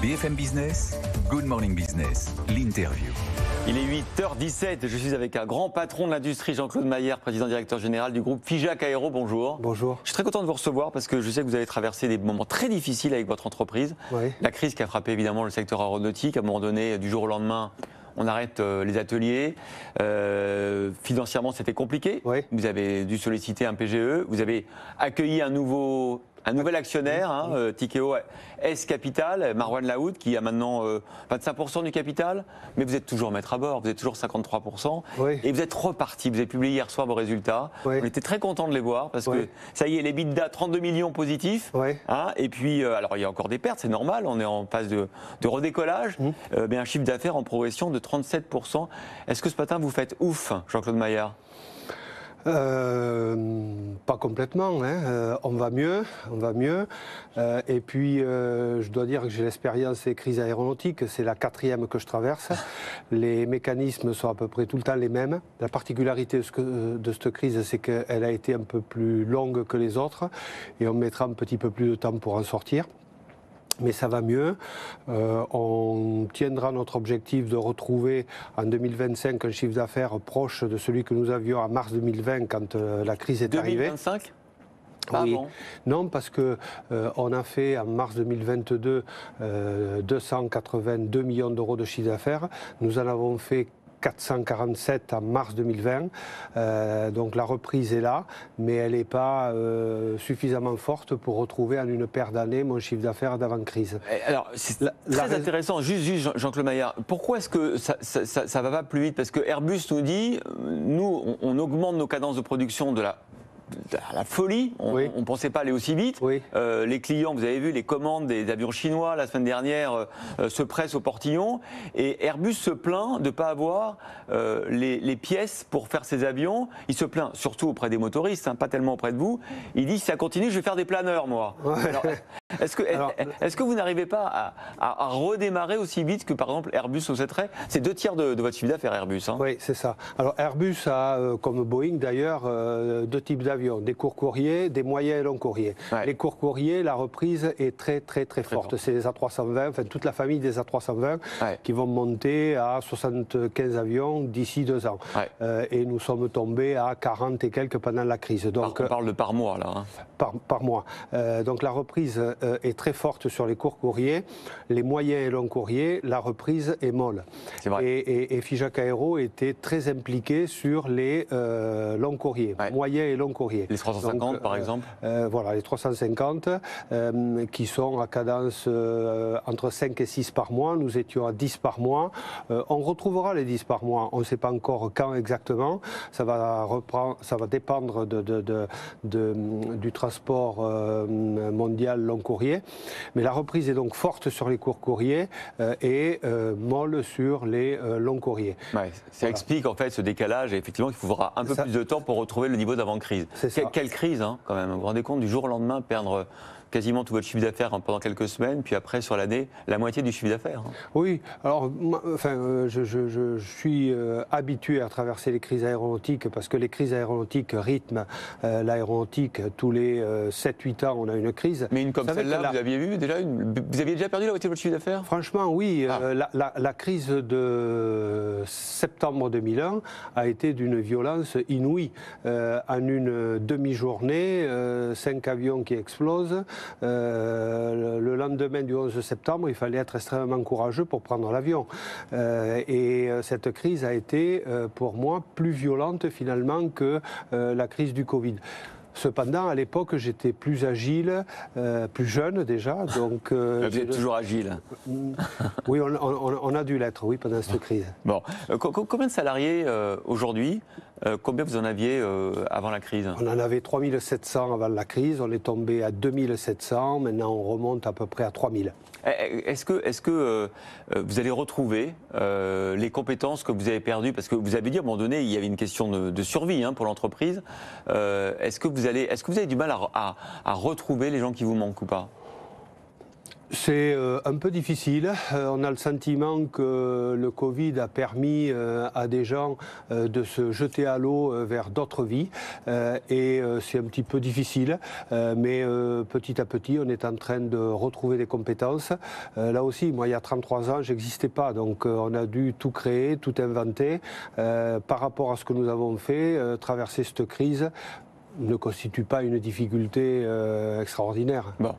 BFM Business, Good Morning Business, l'interview. Il est 8h17, je suis avec un grand patron de l'industrie, Jean-Claude Mayer, président-directeur général du groupe Figeac Aéro. Bonjour. Bonjour. Je suis très content de vous recevoir parce que je sais que vous avez traversé des moments très difficiles avec votre entreprise. Oui. La crise qui a frappé évidemment le secteur aéronautique, à un moment donné, du jour au lendemain, on arrête les ateliers. Financièrement, c'était compliqué. Oui. Vous avez dû solliciter un PGE. Vous avez accueilli un nouvel actionnaire, Tikeo S Capital, Marwan Laoud, qui a maintenant 25% du capital, mais vous êtes toujours maître à bord, vous êtes toujours 53%, Oui. et vous êtes reparti. Vous avez publié hier soir vos résultats. Oui. On était très content de les voir, parce Oui. que ça y est, les EBITDA, 32 millions positifs. Oui. Et puis, alors il y a encore des pertes, c'est normal, on est en phase de redécollage, mais un chiffre d'affaires en progression de 37%. Est-ce que ce matin vous faites ouf, Jean-Claude Mayer ? Pas complètement, hein. On va mieux. Et puis, je dois dire que j'ai l'expérience des crises aéronautiques, c'est la 4e que je traverse. Les mécanismes sont à peu près tout le temps les mêmes. La particularité de cette crise, c'est qu'elle a été un peu plus longue que les autres et on mettra un petit peu plus de temps pour en sortir. Mais ça va mieux. On tiendra notre objectif de retrouver en 2025 un chiffre d'affaires proche de celui que nous avions en mars 2020 quand la crise est arrivée. 2025 ? Oui. Bon. Non, parce que on a fait en mars 2022 282 millions d'euros de chiffre d'affaires. Nous en avons fait 447 en mars 2020, donc la reprise est là, mais elle n'est pas suffisamment forte pour retrouver en une paire d'années mon chiffre d'affaires d'avant-crise. Alors, c'est très intéressant, juste Jean-Claude Mayer, pourquoi est-ce que ça ne va pas plus vite ? Parce que Airbus nous dit, nous, on augmente nos cadences de production de la folie, on ne pensait pas aller aussi vite. Oui. Les clients, vous avez vu, les commandes des avions chinois la semaine dernière se pressent au portillon. Et Airbus se plaint de ne pas avoir les pièces pour faire ses avions. Il se plaint surtout auprès des motoristes, pas tellement auprès de vous. Il dit, si ça continue, je vais faire des planeurs, moi. Ouais. Alors, est-ce que vous n'arrivez pas à redémarrer aussi vite que, par exemple, Airbus au souhaiterait ? C'est 2 tiers de votre chiffre d'affaires, Airbus. Oui, c'est ça. Alors Airbus a, comme Boeing d'ailleurs, 2 types d'avions, des courts courriers, des moyens et longs courriers. Ouais. Les courts courriers, la reprise est très forte. C'est les A320, enfin toute la famille des A320 qui vont monter à 75 avions d'ici 2 ans. Ouais. Et nous sommes tombés à 40 et quelques pendant la crise. Donc, on parle de par mois, là. Par mois. Donc la reprise est très forte sur les courts courriers. Les moyens et longs courriers, la reprise est molle. C'est vrai. Et Figeac Aéro était très impliqué sur les longs courriers, moyens et longs courriers. Les 350 donc, par exemple voilà, les 350 qui sont à cadence entre 5 et 6 par mois. Nous étions à 10 par mois. On retrouvera les 10 par mois. On ne sait pas encore quand exactement. Ça va dépendre du transport mondial long courrier. Mais la reprise est donc forte sur les courts courriers et molle sur les longs courriers. Ouais, ça explique en fait ce décalage et effectivement qu'il faudra un peu plus de temps pour retrouver le niveau d'avant-crise. Quelle crise, quand même. Vous vous rendez compte, du jour au lendemain, perdre quasiment tout votre chiffre d'affaires pendant quelques semaines, puis après, sur l'année, la moitié du chiffre d'affaires. Oui, alors, je suis habitué à traverser les crises aéronautiques parce que les crises aéronautiques rythment l'aéronautique. Tous les 7-8 ans, on a une crise. Mais une comme celle-là, vous aviez vu déjà vous aviez déjà perdu la moitié de votre chiffre d'affaires ? Franchement, oui. La crise de septembre 2001 a été d'une violence inouïe. En une demi-journée, 5 avions qui explosent. Le lendemain du 11 septembre, il fallait être extrêmement courageux pour prendre l'avion. Et cette crise a été, pour moi, plus violente finalement que la crise du Covid. Cependant, à l'époque, j'étais plus agile, plus jeune déjà. Donc, vous êtes toujours agile. Oui, on a dû l'être, oui, pendant cette crise. Bon, combien de salariés aujourd'hui ? Combien vous en aviez avant la crise ? On en avait 3700 avant la crise, on est tombé à 2700, maintenant on remonte à peu près à 3000. Est-ce que vous allez retrouver les compétences que vous avez perdues ? Parce que vous avez dit à un moment donné, il y avait une question de survie pour l'entreprise. Est-ce que vous avez du mal à retrouver les gens qui vous manquent ou pas ? C'est un peu difficile. On a le sentiment que le Covid a permis à des gens de se jeter à l'eau vers d'autres vies. Et c'est un petit peu difficile. Mais petit à petit, on est en train de retrouver des compétences. Là aussi, moi, il y a 33 ans, je n'existais pas. Donc, on a dû tout créer, tout inventer. Par rapport à ce que nous avons fait, traverser cette crise ne constitue pas une difficulté extraordinaire. Bon.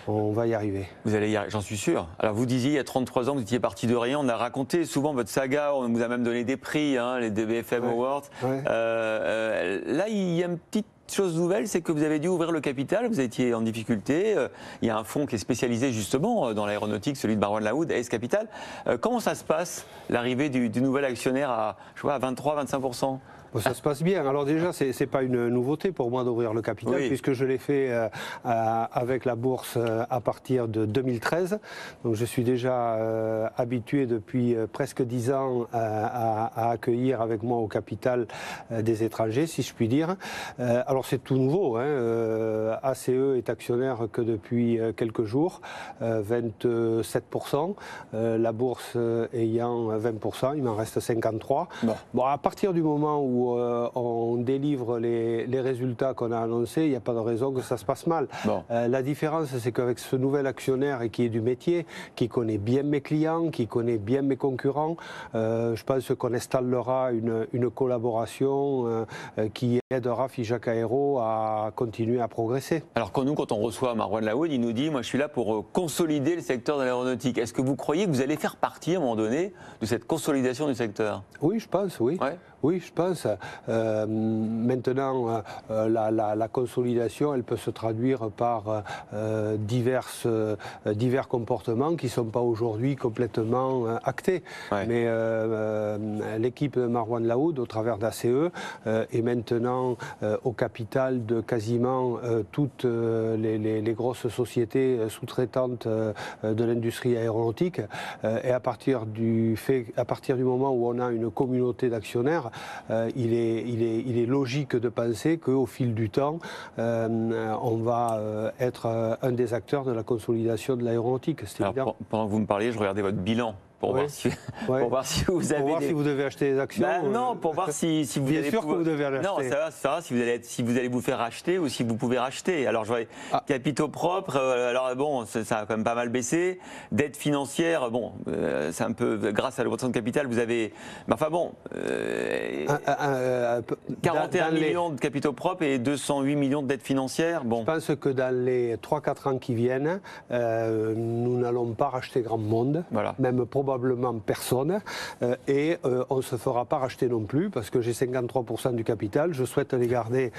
On va y arriver. Vous allez y arriver, j'en suis sûr. Alors vous disiez, il y a 33 ans, vous étiez parti de rien. On a raconté souvent votre saga, on vous a même donné des prix, hein, les BFM Awards. Ouais. Là, il y a une petite chose nouvelle, c'est que vous avez dû ouvrir le capital, vous étiez en difficulté. Il y a un fonds qui est spécialisé justement dans l'aéronautique, celui de Barwan Laoud, AS Capital. Comment ça se passe, l'arrivée du nouvel actionnaire à 23-25%? Ça se passe bien. Alors déjà, c'est pas une nouveauté pour moi d'ouvrir le capital, oui, puisque je l'ai fait avec la bourse à partir de 2013. Donc je suis déjà habitué depuis presque 10 ans à accueillir avec moi au capital des étrangers, si je puis dire. Alors c'est tout nouveau. ACE est actionnaire que depuis quelques jours, 27%. La bourse ayant 20%, il m'en reste 53%. Bon, à partir du moment où on délivre les résultats qu'on a annoncés, il n'y a pas de raison que ça se passe mal. Bon. La différence, c'est qu'avec ce nouvel actionnaire et qui est du métier, qui connaît bien mes clients, qui connaît bien mes concurrents, je pense qu'on installera une collaboration qui aidera Figeac Aéro à continuer à progresser. Alors quand on reçoit Barwan Laoud, il nous dit, moi je suis là pour consolider le secteur de l'aéronautique. Est-ce que vous croyez que vous allez faire partie à un moment donné de cette consolidation du secteur? Oui, je pense, oui. Ouais. Oui, je pense. Maintenant, la consolidation, elle peut se traduire par divers comportements qui ne sont pas aujourd'hui complètement actés. Ouais. Mais l'équipe de Barwan Laoud, au travers d'ACE, est maintenant au capital de quasiment toutes les grosses sociétés sous-traitantes de l'industrie aéronautique. Et à partir du moment où on a une communauté d'actionnaires, il est logique de penser qu'au fil du temps, on va être un des acteurs de la consolidation de l'aéronautique. C'est évident. Pendant que vous me parliez, je regardais votre bilan. Pour voir si vous avez. Pour voir si vous devez acheter des actions. Non, pour voir si vous bien allez. Bien sûr que vous devez l'acheter. Non, ça va si vous allez vous faire acheter ou si vous pouvez racheter. Alors, je vois capitaux propres. Alors bon, ça a quand même pas mal baissé. Dette financière, bon, c'est un peu grâce à l'obtention de capital, vous avez. Mais enfin bon, 41 millions de capitaux propres et 208 millions de dettes financières. Bon. Je pense que dans les 3-4 ans qui viennent, nous n'allons pas racheter grand monde. Voilà. Même probablement personne, et on ne se fera pas racheter non plus parce que j'ai 53% du capital, je souhaite les garder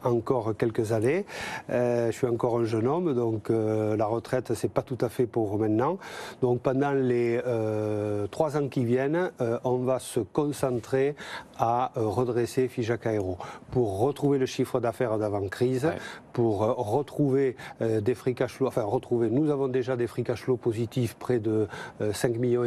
encore quelques années, je suis encore un jeune homme, donc la retraite c'est pas tout à fait pour maintenant, donc pendant les 3 ans qui viennent, on va se concentrer à redresser Figeac Aéro pour retrouver le chiffre d'affaires d'avant-crise, pour retrouver des free cash flow, enfin retrouver, nous avons déjà des free cash flow positifs, près de 5,5 millions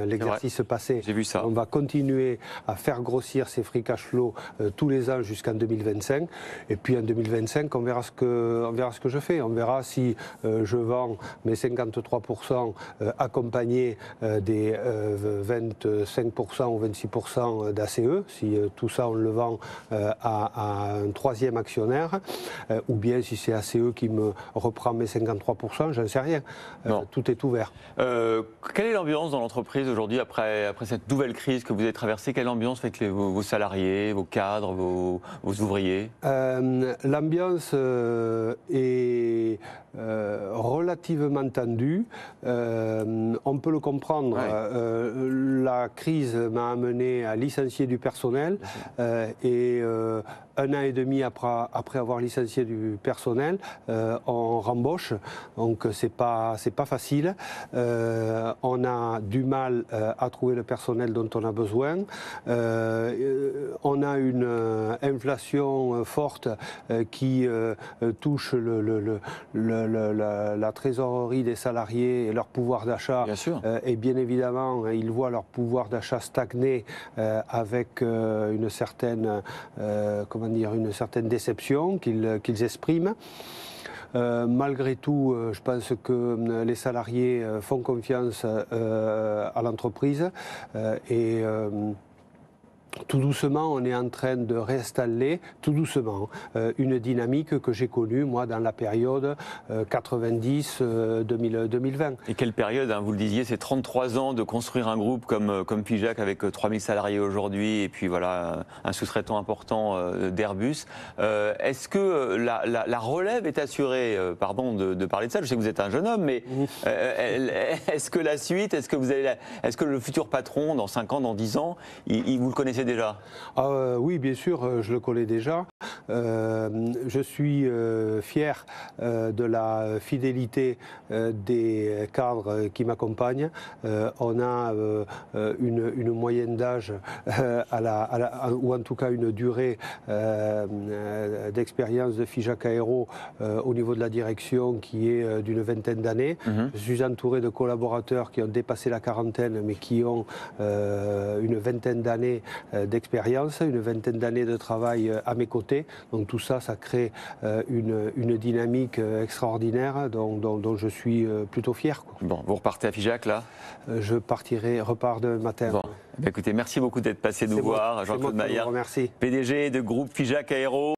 l'exercice passé. J'ai vu ça. On va continuer à faire grossir ces free cash flow tous les ans jusqu'en 2025. Et puis en 2025, on verra ce que je fais. On verra si je vends mes 53% accompagnés des 25% ou 26% d'ACE, si tout ça on le vend à un troisième actionnaire, ou bien si c'est ACE qui me reprend mes 53%, j'en sais rien. Tout est ouvert. Quelle est l'ambiance dans l'entreprise aujourd'hui après cette nouvelle crise que vous avez traversée? Quelle ambiance avec vos salariés, vos cadres, vos ouvriers? L'ambiance est relativement tendue. On peut le comprendre. La crise m'a amené à licencier du personnel et 1 an et demi après avoir licencié du personnel, on rembauche, donc c'est pas facile. On a du mal à trouver le personnel dont on a besoin. On a une inflation forte qui touche la trésorerie des salariés et leur pouvoir d'achat. Et bien évidemment, ils voient leur pouvoir d'achat stagner avec une certaine déception qu'ils expriment. Malgré tout, je pense que les salariés font confiance à l'entreprise et tout doucement, on est en train de réinstaller, tout doucement, une dynamique que j'ai connue, moi, dans la période 90-2020. Et quelle période, hein, vous le disiez, c'est 33 ans de construire un groupe comme Figeac avec 3000 salariés aujourd'hui et puis voilà, un sous-traitant important d'Airbus. Est-ce que la relève est assurée? Pardon de parler de ça, je sais que vous êtes un jeune homme, mais est-ce que la suite, est-ce que le futur patron, dans 5 ans, dans 10 ans, vous le connaissez déjà? Oui, bien sûr, je le connais déjà. Je suis fier de la fidélité des cadres qui m'accompagnent. On a une moyenne d'âge ou en tout cas une durée d'expérience de Figeac Aéro au niveau de la direction qui est d'une 20aine d'années. Je suis entouré de collaborateurs qui ont dépassé la quarantaine mais qui ont une 20aine d'années d'expérience, une 20aine d'années de travail à mes côtés. Donc tout ça, ça crée une dynamique extraordinaire dont je suis plutôt fier, quoi. Bon, vous repartez à Figeac là? Je repars demain matin. Bon. Écoutez, merci beaucoup d'être passé nous voir, Jean-Claude Maillard, merci. PDG de groupe Figeac Aéro.